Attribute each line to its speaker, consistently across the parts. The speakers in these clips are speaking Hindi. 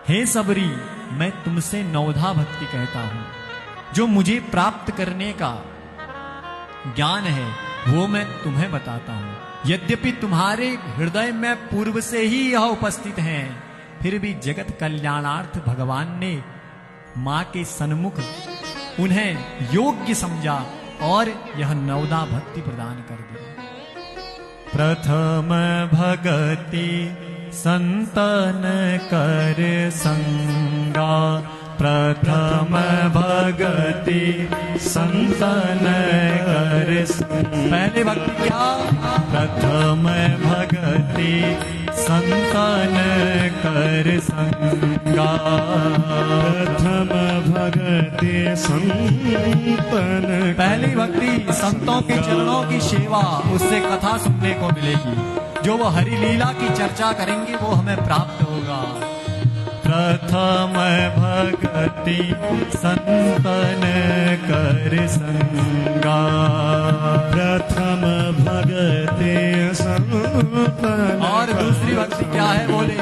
Speaker 1: हे सबरी, मैं तुमसे नवधा भक्ति कहता हूं। जो मुझे प्राप्त करने का ज्ञान है वो मैं तुम्हें बताता हूं। यद्यपि तुम्हारे हृदय में पूर्व से ही यह उपस्थित हैं, फिर भी जगत कल्याणार्थ भगवान ने मां के सन्मुख उन्हें योग्य समझा और यह नवदा भक्ति प्रदान कर दी। प्रथम भगति संतन कर संगा, प्रथम भगति संतन कर संगा। पहले भक्ति क्या? प्रथम भगति संतन कर संगा,
Speaker 2: प्रथम भगति संतन।
Speaker 1: पहली भक्ति संतों के चरणों की सेवा, उससे कथा सुनने को मिलेगी। जो वो हरि लीला की चर्चा करेंगे वो हमें प्राप्त होगा। प्रथम भगति संतन कर संगा, प्रथम भगति संतन। और दूसरी भक्ति क्या है बोले?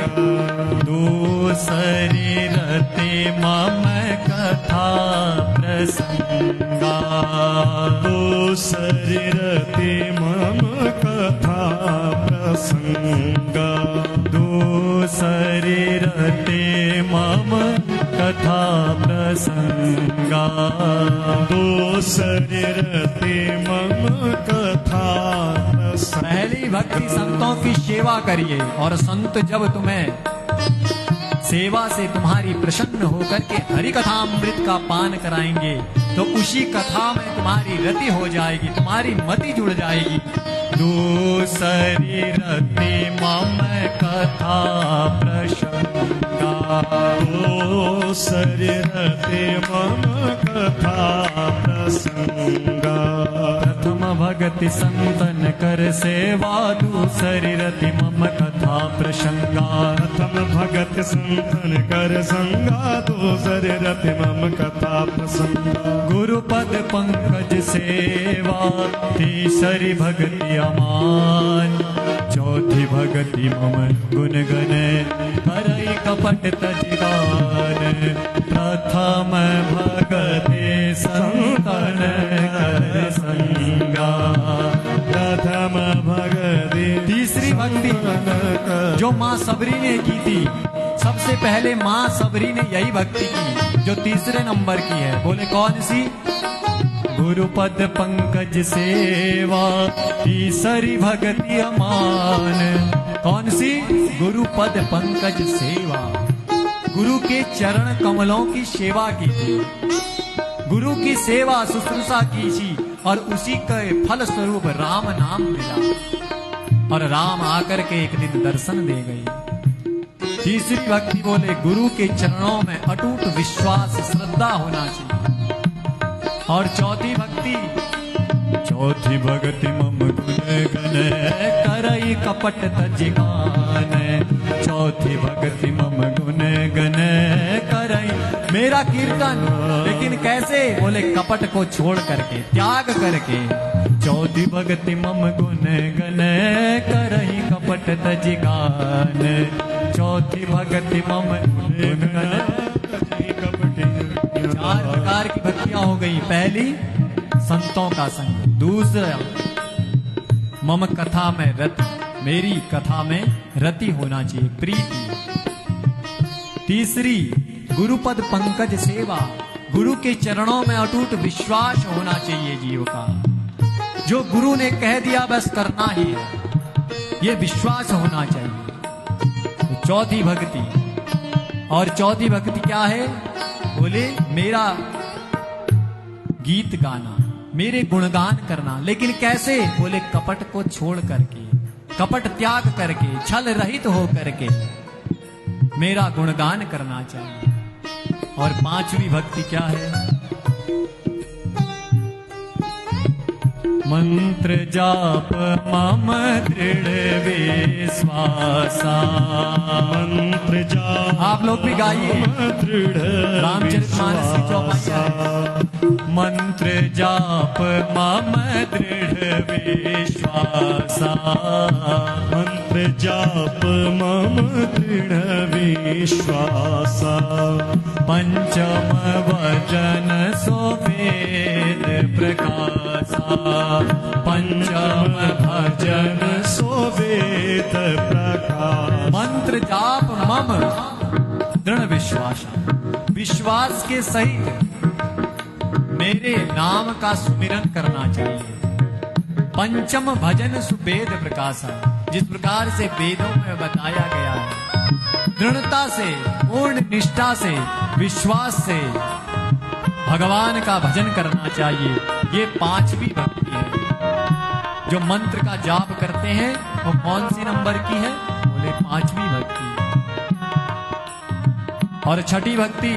Speaker 1: दूसरी रति मम कथा प्रसंगा,
Speaker 2: दूसरी रति मम कथा प्रसंगा,
Speaker 1: दूसरी रति मम कथा प्रसंगा,
Speaker 2: दूसरी रति मम कथा प्रसंगा।
Speaker 1: पहली भक्ति संतों की सेवा करिए, और संत जब तुम्हें सेवा से तुम्हारी प्रसन्न होकर के हरि कथामृत का पान कराएंगे तो उसी कथा में तुम्हारी रति हो जाएगी, तुम्हारी मति जुड़ जाएगी। दूसरी रति मम कथा प्रसंगा,
Speaker 2: दूसरी रति मम कथा प्रसंगा।
Speaker 1: प्रथम भगति संतन कर सेवा, दूसरी रति मम कथा प्रसंगा,
Speaker 2: प्रथम भगति संतन कर संगा, दूसरी रति मम कथा प्रसंगा।
Speaker 1: गुरुपद पंकज सेवा, तीसरी भक्ति अमान, चौथी भक्ति मम गुण गण करई कपट तजगान। प्रथम भगति संतन कर संगा,
Speaker 2: प्रथम भगति।
Speaker 1: तीसरी भक्ति जो माँ सबरी ने की थी, सबसे पहले माँ सबरी ने यही भक्ति की जो तीसरे नंबर की है। बोले कौन सी? गुरुपद पंकज सेवा, तीसरी भक्ति अमान। कौन सी? गुरुपद पंकज सेवा, गुरु के चरण कमलों की सेवा की थी, गुरु की सेवा शुश्रूषा की थी, और उसी के फल स्वरूप राम नाम मिला, और राम आकर के एक दिन दर्शन दे गए। तीसरी भक्ति बोले गुरु के चरणों में अटूट विश्वास श्रद्धा होना चाहिए। और चौथी भक्ति, चौथी भक्ति मम गुण गण करई कपट तजगान। चौथी भक्ति मम गुण गण करई, मेरा कीर्तन, लेकिन कैसे? बोले कपट को छोड़ करके, त्याग करके। चौथी भक्ति मम गुण गण करई कपट तजगान, चौथी भक्ति मम गुण गण। चार प्रकार की भक्तियां हो गई। पहली संतों का संग, दूसरा मम कथा में रति, मेरी कथा में रति होना चाहिए, प्रीति। तीसरी गुरुपद पंकज सेवा, गुरु के चरणों में अटूट विश्वास होना चाहिए जीव का। जो गुरु ने कह दिया बस करना ही है, ये विश्वास होना चाहिए। तो चौथी भक्ति, और चौथी भक्ति क्या है? बोले मेरा गीत गाना, मेरे गुणगान करना, लेकिन कैसे? बोले कपट को छोड़ करके, कपट त्याग करके, छल रहित हो करके मेरा गुणगान करना चाहिए। और पांचवी भक्ति क्या है? मंत्र जाप मम दृढ़ विश्वासा।
Speaker 2: मंत्र जाप
Speaker 1: आप लोग भी गाइए,
Speaker 2: दृढ़
Speaker 1: रामचरितमानस की चौपाइयाँ है। मंत्र जाप मम दृढ़ विश्वासा।
Speaker 2: मंत्र जाप मम दृढ़ विश्वासा।
Speaker 1: पंचम वचन सो वेद प्रकाशा। पंचम भजन
Speaker 2: सो वेद प्रकाश।
Speaker 1: मंत्र जाप मम दृढ़ विश्वास। विश्वास के सहित मेरे नाम का सुमिरन करना चाहिए। पंचम भजन सुवेद प्रकाशा, जिस प्रकार से वेदों में बताया गया है, दृढ़ता से, पूर्ण निष्ठा से, विश्वास से भगवान का भजन करना चाहिए। ये पांचवी भक्ति है। जो मंत्र का जाप करते हैं वो कौन सी नंबर की है? बोले पांचवी भक्ति। और छठी भक्ति,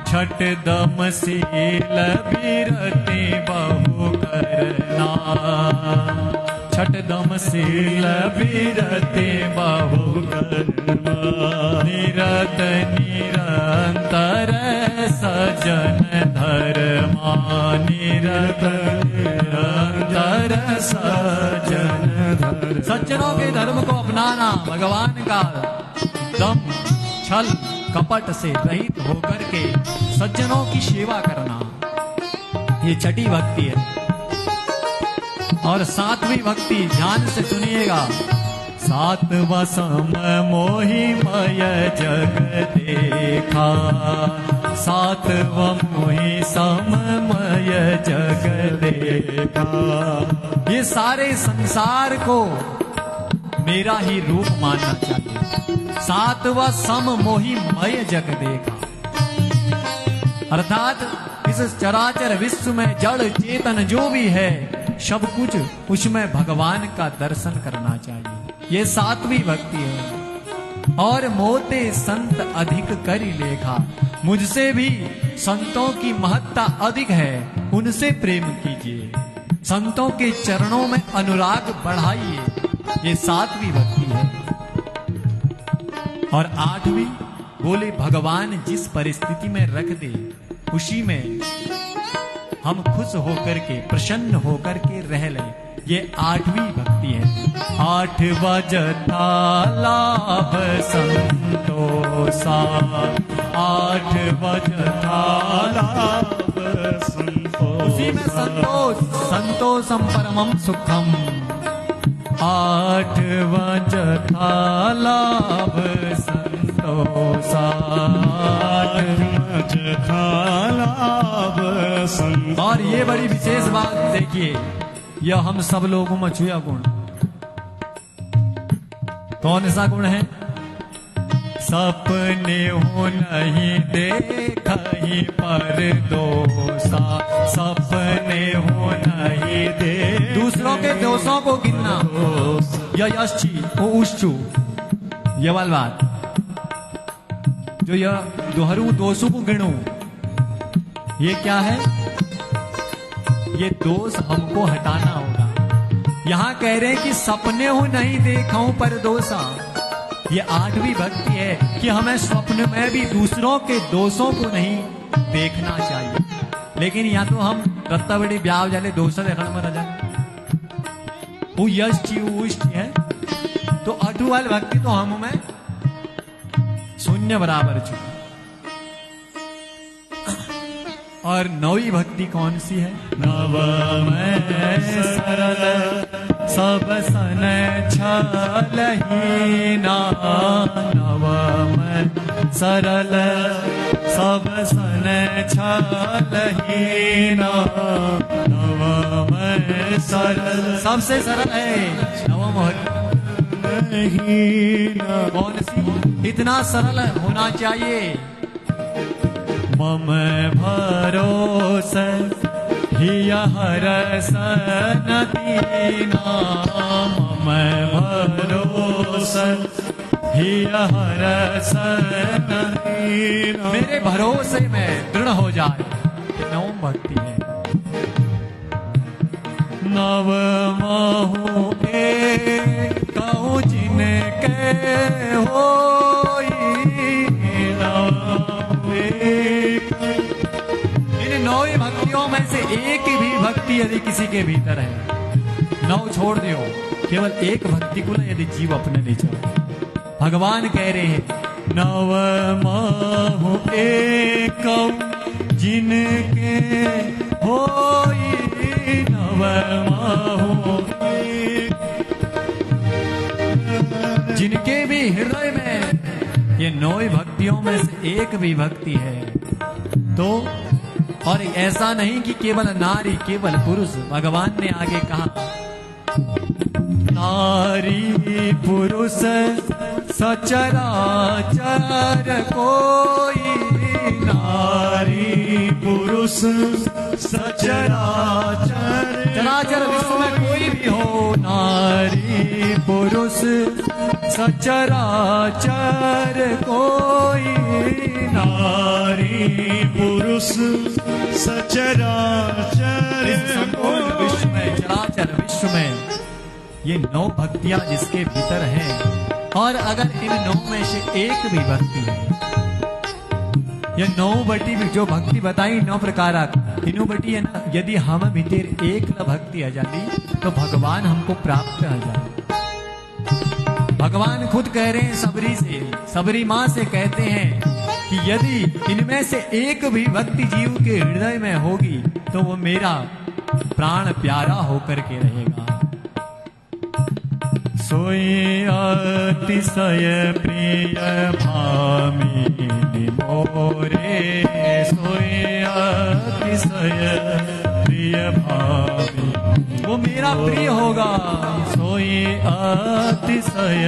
Speaker 1: छठ दम शील बिरति बहु करना। छठ दम शील बिरति बहु करना। निरत निरंतर सजन धर्मा। निरत निरंतर सजन धर्म। सज्जनों के धर्म को अपनाना, भगवान का दम छल कपट से रहित होकर के सज्जनों की सेवा करना, ये छठी भक्ति है। और सातवीं भक्ति ध्यान से सुनिएगा। सातवां सम मोहि मय जग देखा। सातवां मोहि सममय जग देखा। ये सारे संसार को मेरा ही रूप मानना चाहिए। सातवां सम मोहि मय जग देखा, अर्थात इस चराचर विश्व में जड़ चेतन जो भी है सब कुछ उसमें भगवान का दर्शन करना चाहिए। ये सातवीं भक्ति है। और मोते संत अधिक करी लेखा, मुझसे भी संतों की महत्ता अधिक है, उनसे प्रेम कीजिए, संतों के चरणों में अनुराग बढ़ाइए। ये सातवीं भक्ति है। और आठवीं, बोले भगवान जिस परिस्थिति में रख दे उसी में हम खुश होकर के, प्रसन्न होकर के रह लें, ये आठवीं भक्ति है। आठवां जथा लाभ संतोषा। आठवां जथा लाभ संतोष। उसी में संतोष, संतोषम परमम सुखम। आठवां जथा लाभ संतोषा। आठवां जथा लाभ संतोष। और ये बड़ी विशेष बात देखिए, यह हम सब लोगों में छुआ गुण। कौन सा गुण है? सपने हो नहीं देखहि पर दोषा। सपने हो नहीं दे, दूसरों के दोषों को गिनना। यह यश्ची वो उश्चू, ये वाली बात जो यह दोहरू दोषों को गिनूं, ये क्या है? ये दोष हमको हटाना होगा। यहां कह रहे हैं कि सपने हो नहीं देखूं पर दोषा। ये आठवीं भक्ति है कि हमें स्वप्न में भी दूसरों के दोषों को नहीं देखना चाहिए। लेकिन या तो हम रत्ता बड़ी ब्याह जाले दोष देखने में रजा वो यश ची वो इष्ट है। तो अठू वाली भक्ति तो हम में शून्य बराबर छू। और नौवीं भक्ति कौन सी है? नव में सरल सब सन छलहीना। नव में सरल सब सन छलहीना। नव में सरल, सबसे सरल है नवम हीना। कौन सी? इतना सरल होना चाहिए। मम भरोस हिय हरस नदीना। मम भरोस हिय हरस नदीना। मेरे भरोसे में दृढ़ हो जाए, नवम भक्ति है। नव महु एकौ जिनके होई नव एक। इन 9 भक्तियों में से एक भी भक्ति यदि किसी के भीतर है, 9 छोड़ दियो, केवल एक भक्ति को यदि जीव अपने ले चलो, भगवान कह रहे हैं नव महु एकौ जिनके होई नव महु जिनके भी हृदय में ये 9 भक्तियों में से एक भी भक्ति है तो, और ऐसा नहीं कि केवल नारी केवल पुरुष, भगवान ने आगे कहा नारी पुरुष सचराचर कोई नारी पुरुष सचराचर चराचर विश्व में कोई भी हो, नारी पुरुष सचराचर कोई
Speaker 2: नारी पुरुष सचराचर
Speaker 1: संपूर्ण विश्व में चराचर विश्व में ये 9 भक्तियां जिसके भीतर हैं, और अगर इन 9 में से एक भी भक्ति है, ये 9 बटी भी जो भक्ति बताई 9 प्रकार तीनों बटी है ना, यदि हम भीतर एक न भक्ति आ जाती तो भगवान हमको प्राप्त आ जाए। भगवान खुद कह रहे हैं सबरी से, सबरी माँ से कहते हैं कि यदि इनमें से एक भी भक्ति जीव के हृदय में होगी तो वो मेरा प्राण प्यारा होकर के रहेगा। सोई अतिशय प्रिय भामिनी मोरे, सोई अतिशय प्रिय भामिनी, वो मेरा प्रिय होगा। सोई अतिशय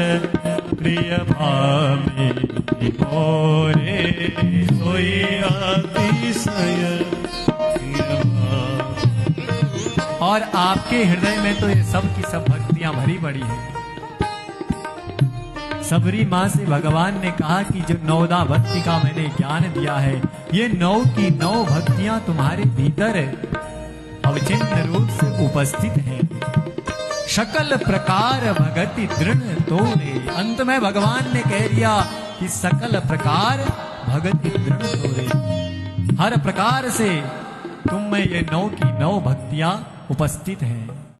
Speaker 1: प्रिय भामिनी मोरे, सोई अतिशय प्रिय भामिनी। और आपके हृदय में तो ये सब की सब भक्तियां भरी पड़ी हैं। सबरी माँ से भगवान ने कहा कि जो 9दा भक्ति का मैंने ज्ञान दिया है, ये 9 की 9 भक्तियां तुम्हारे भीतर अवचिन्न रूप से उपस्थित हैं। सकल प्रकार भगति दृढ़ तोरे, अंत में भगवान ने कह दिया कि सकल प्रकार भगति दृढ़ तोरे, हर प्रकार से तुम में ये 9 की 9 भक्तियां उपस्थित हैं।